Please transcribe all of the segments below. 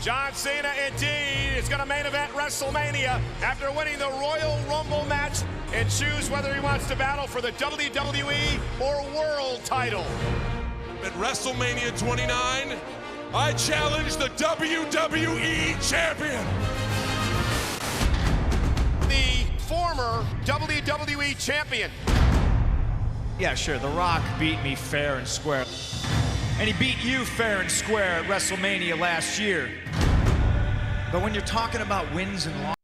John Cena indeed is going to main event WrestleMania after winning the Royal Rumble match and choose whether he wants to battle for the WWE or World title. At WrestleMania 29, I challenge the WWE Champion. The former WWE Champion. Yeah, sure, The Rock beat me fair and square. And he beat you fair and square at WrestleMania last year. But when you're talking about wins and losses,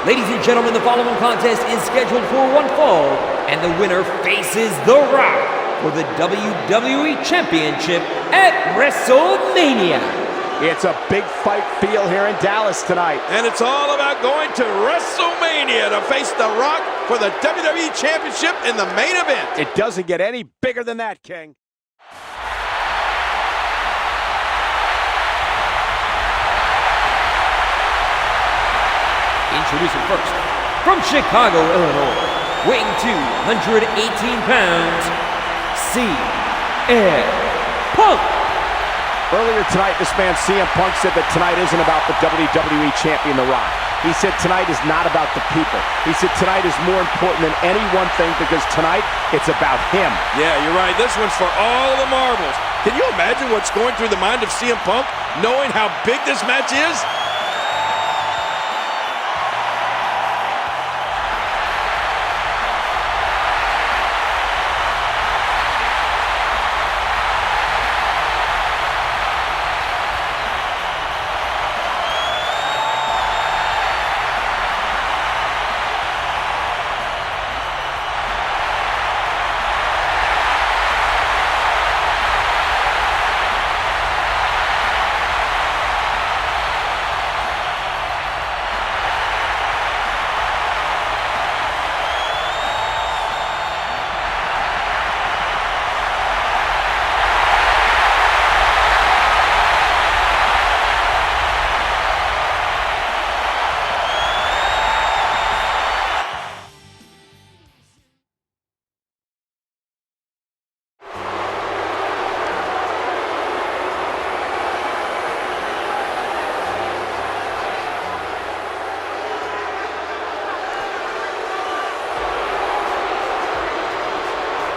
Ladies and gentlemen, the following contest is scheduled for one fall, and the winner faces The Rock for the WWE Championship at WrestleMania. It's a big fight feel here in Dallas tonight. And it's all about going to WrestleMania to face The Rock for the WWE Championship in the main event. It doesn't get any bigger than that, King. Introducing first, from Chicago, Illinois, weighing 218 pounds, CM Punk. Earlier tonight, this man CM Punk said that tonight isn't about the WWE Champion, The Rock. He said tonight is not about the people. He said tonight is more important than any one thing because tonight, it's about him. Yeah, you're right. This one's for all the marbles. Can you imagine what's going through the mind of CM Punk, knowing how big this match is?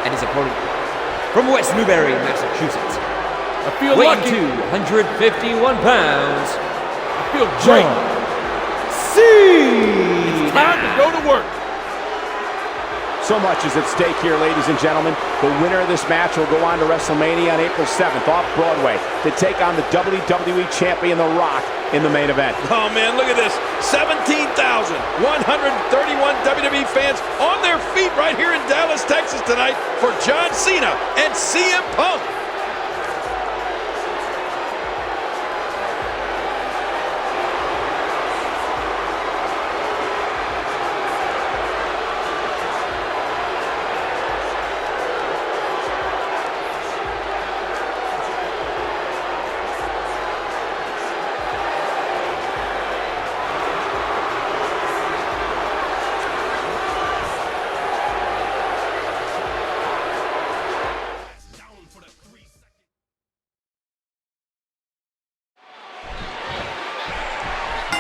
And his opponent from West Newbury, Massachusetts, I feel weighing lucky. 251 pounds, I feel great. Cena. Time to go to work. So much is at stake here, ladies and gentlemen. The winner of this match will go on to WrestleMania on April 7th off Broadway to take on the WWE Champion, The Rock, in the main event. Oh, man, look at this. 17,131 WWE fans on their feet right here in Dallas, Texas tonight for John Cena and CM Punk.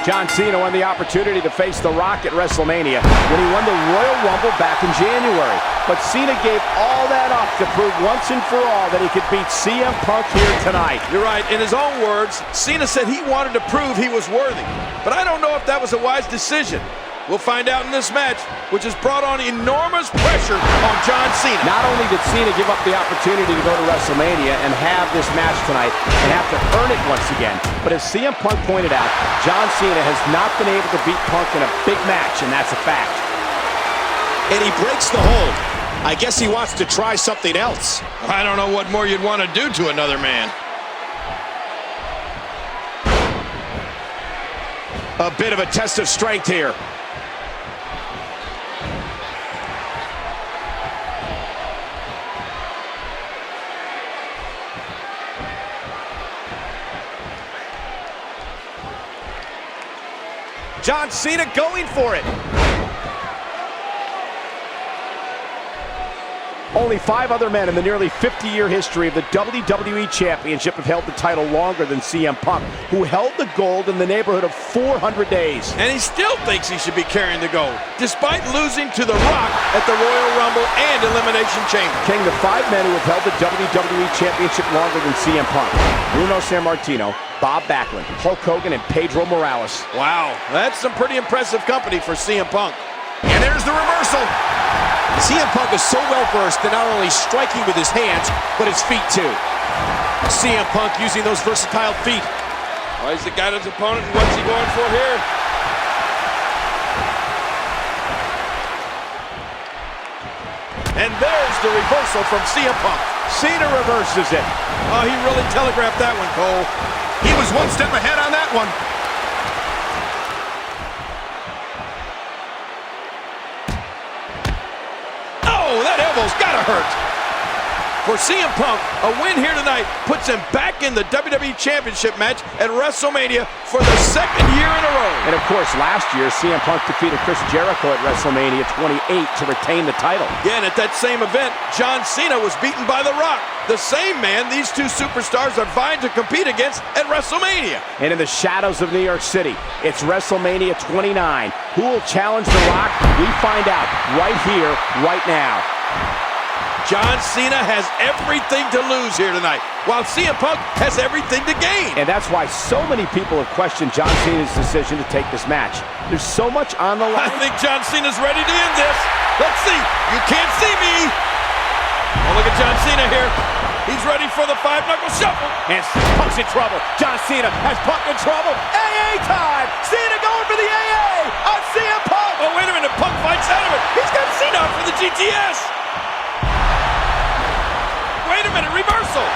John Cena won the opportunity to face The Rock at WrestleMania when he won the Royal Rumble back in January. But Cena gave all that up to prove once and for all that he could beat CM Punk here tonight. You're right. In his own words, Cena said he wanted to prove he was worthy. But I don't know if that was a wise decision. We'll find out in this match, which has brought on enormous pressure on John Cena. Not only did Cena give up the opportunity to go to WrestleMania and have this match tonight and have to earn it once again, but as CM Punk pointed out, John Cena has not been able to beat Punk in a big match, and that's a fact. And he breaks the hold. I guess he wants to try something else. I don't know what more you'd want to do to another man. A bit of a test of strength here. John Cena going for it. Only 5 other men in the nearly 50-year history of the WWE Championship have held the title longer than CM Punk, who held the gold in the neighborhood of 400 days. And he still thinks he should be carrying the gold, despite losing to The Rock at the Royal Rumble and Elimination Chamber. King, the 5 men who have held the WWE Championship longer than CM Punk: Bruno Sammartino, Bob Backlund, Hulk Hogan, and Pedro Morales. Wow, that's some pretty impressive company for CM Punk. And there's the reversal. CM Punk is so well versed in not only striking with his hands, but his feet too. CM Punk using those versatile feet. Well, he's the guy his opponent, and what's he going for here? And there's the reversal from CM Punk. Cena reverses it. Oh, he really telegraphed that one, Cole. He was one step ahead on that one. That elbow's gotta hurt. For CM Punk, a win here tonight puts him back in the WWE Championship match at WrestleMania for the 2nd year in a row. And of course, last year, CM Punk defeated Chris Jericho at WrestleMania 28 to retain the title. Yeah, and at that same event, John Cena was beaten by The Rock, the same man these two superstars are vying to compete against at WrestleMania. And in the shadows of New York City, it's WrestleMania 29. Who will challenge The Rock? We find out right here, right now. John Cena has everything to lose here tonight, while CM Punk has everything to gain. And that's why so many people have questioned John Cena's decision to take this match. There's so much on the line. I think John Cena's ready to end this. Let's see. You can't see me. Oh, look at John Cena here. He's ready for the 5-knuckle shuffle. And Punk's in trouble. John Cena has Punk in trouble. AA time. Cena going for the AA on CM Punk. Oh, wait a minute. Punk fights out of it. He's got Cena out for the GTS. Wait a minute, reversal.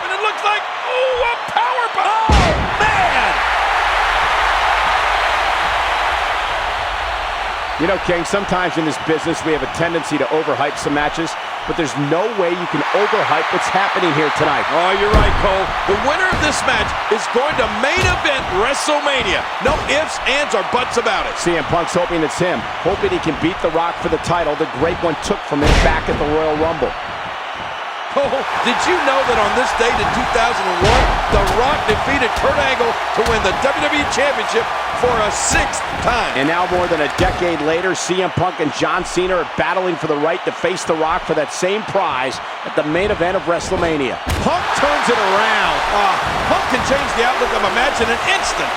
And it looks like, oh, a power bomb. Oh, man. You know, King, sometimes in this business we have a tendency to overhype some matches, but there's no way you can overhype what's happening here tonight. Oh, you're right, Cole. The winner of this match is going to main event WrestleMania. No ifs, ands, or buts about it. CM Punk's hoping it's him, hoping he can beat The Rock for the title the Great One took from him back at the Royal Rumble. Cole, did you know that on this date in 2001, The Rock defeated Kurt Angle to win the WWE Championship for a 6th time? And now more than a decade later, CM Punk and John Cena are battling for the right to face The Rock for that same prize at the main event of WrestleMania. Punk turns it around. Punk can change the outlook of a match in an instant.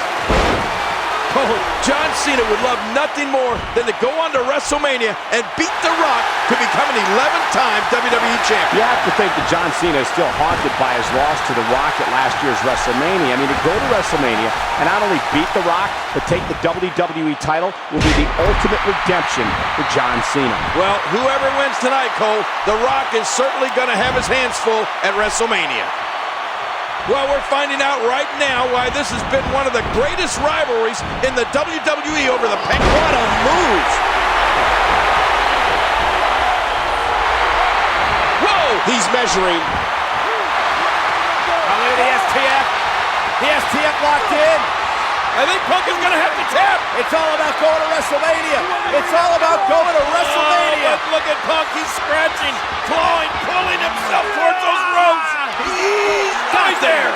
Oh, John Cena would love nothing more than to go on to WrestleMania and beat The Rock to become an 11th-time WWE champion. You have to think that John Cena is still haunted by his loss to The Rock at last year's WrestleMania. I mean, to go to WrestleMania and not only beat The Rock, but take the WWE title will be the ultimate redemption for John Cena. Well, whoever wins tonight, Cole, The Rock is certainly going to have his hands full at WrestleMania. Well, we're finding out right now why this has been one of the greatest rivalries in the WWE over the past. What a move! Whoa! He's measuring. Oh, look at the STF. The STF locked in. I think Punk is going to have to tap. It's all about going to WrestleMania. It's all about going to WrestleMania. Oh, but look at Punk. He's scratching, clawing, pulling himself towards those ropes. He's right there.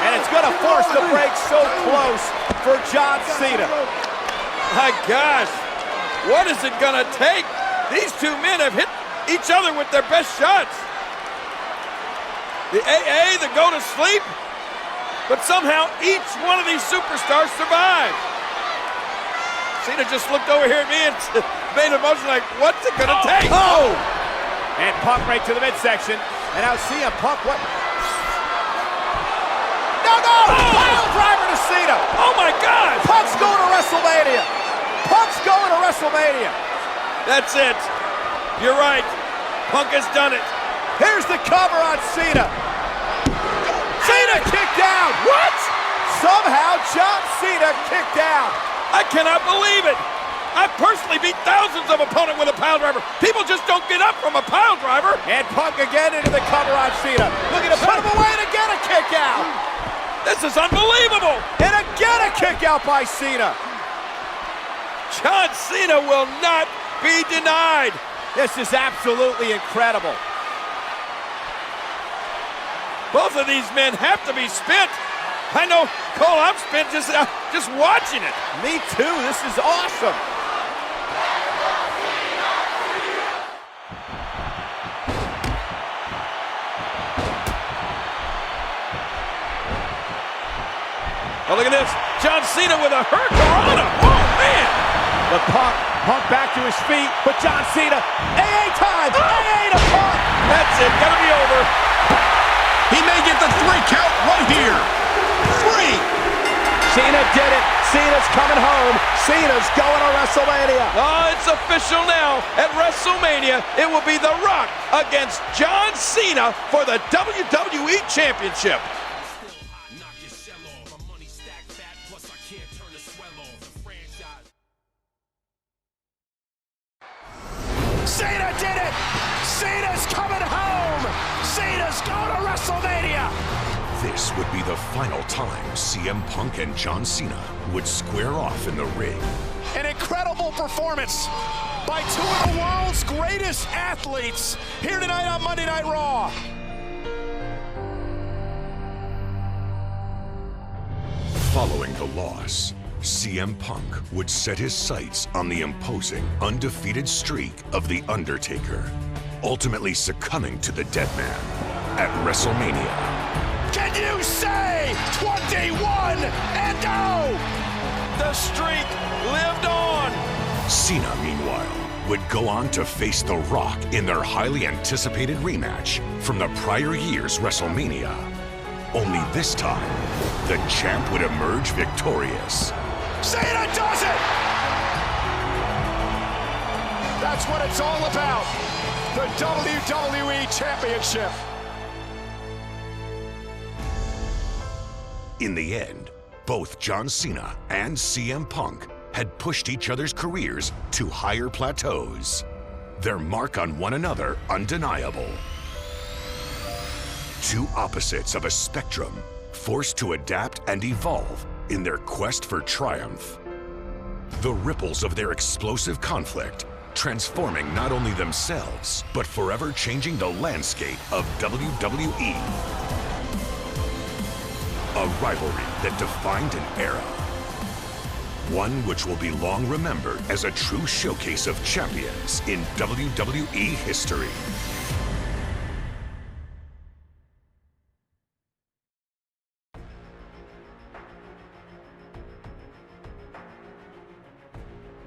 And it's going to force the break so close for John Cena. My gosh. What is it going to take? These two men have hit each other with their best shots. The AA, the go to sleep. but somehow each one of these superstars survived. Cena just looked over here at me and made a motion like, what's it gonna take? Oh! And Punk right to the midsection. And now CM Punk, what? No! Pile driver to Cena! Oh my God! Punk's going to WrestleMania! Punk's going to WrestleMania! That's it. You're right. Punk has done it. Here's the cover on Cena. Cena kicked down! What? Somehow John Cena kicked down. I cannot believe it. I've personally beat thousands of opponents with a pile driver. People just don't get up from a pile driver. And Punk again into the cover on Cena. Looking to put him away and again a kick out. This is unbelievable. And again a kick out by Cena. John Cena will not be denied. This is absolutely incredible. Both of these men have to be spent. I know, Cole, I'm spent just watching it. Me too. This is awesome. Oh, look at this. John Cena with a hurricanrana. Oh, man. But Punk back to his feet. But John Cena, AA time. AA to Punk. That's it. Gotta be over. He may get the 3 count right here. 3. Cena did it. Cena's coming home. Cena's going to WrestleMania. Oh, it's official now. At WrestleMania, it will be The Rock against John Cena for the WWE Championship. Cena did it! Cena's coming home! Cena's going to WrestleMania! This would be the final time CM Punk and John Cena would square off in the ring. An incredible performance by two of the world's greatest athletes here tonight on Monday Night Raw. Following the loss, CM Punk would set his sights on the imposing, undefeated streak of The Undertaker, ultimately succumbing to the dead man at WrestleMania. Can you say 21 and 0? The streak lived on. Cena, meanwhile, would go on to face The Rock in their highly anticipated rematch from the prior year's WrestleMania. Only this time, the champ would emerge victorious. Cena does it! That's what it's all about. The WWE Championship. In the end, both John Cena and CM Punk had pushed each other's careers to higher plateaus, their mark on one another undeniable. Two opposites of a spectrum, forced to adapt and evolve in their quest for triumph. The ripples of their explosive conflict transforming not only themselves, but forever changing the landscape of WWE. A rivalry that defined an era. One which will be long remembered as a true showcase of champions in WWE history.